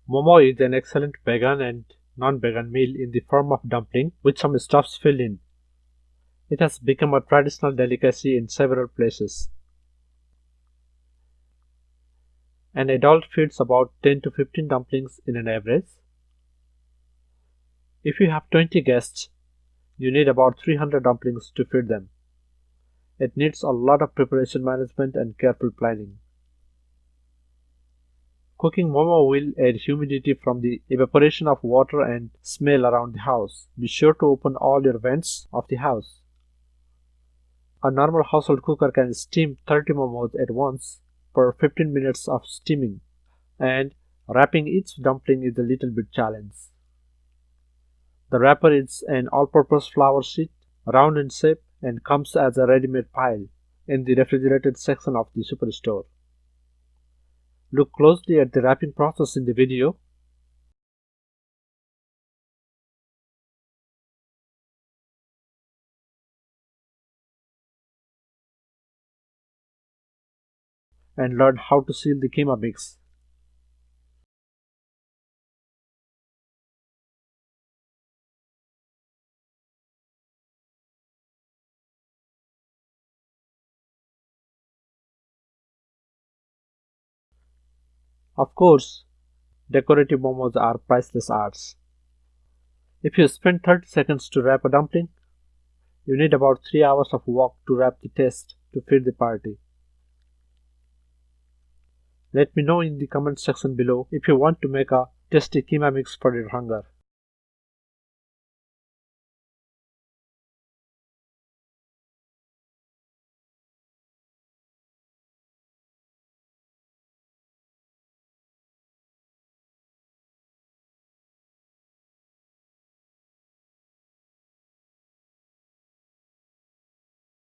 Momo is an excellent vegan and non-vegan meal in the form of dumpling with some stuffs filled in. It has become a traditional delicacy in several places. An adult feeds about 10 to 15 dumplings in an average. If you have 20 guests, you need about 300 dumplings to feed them. It needs a lot of preparation management and careful planning. Cooking momo will add humidity from the evaporation of water and smell around the house. Be sure to open all your vents of the house. A normal household cooker can steam 30 momos at once for 15 minutes of steaming, and wrapping each dumpling is a little bit challenge. The wrapper is an all-purpose flour sheet, round in shape, and comes as a ready-made pile in the refrigerated section of the superstore. Look closely at the wrapping process in the video. And learn how to seal the keema mix. Of course, decorative momos are priceless arts. If you spend 30 seconds to wrap a dumpling, you need about 3 hours of work to wrap the taste to feed the party. Let me know in the comment section below if you want to make a tasty keema mix for your hunger.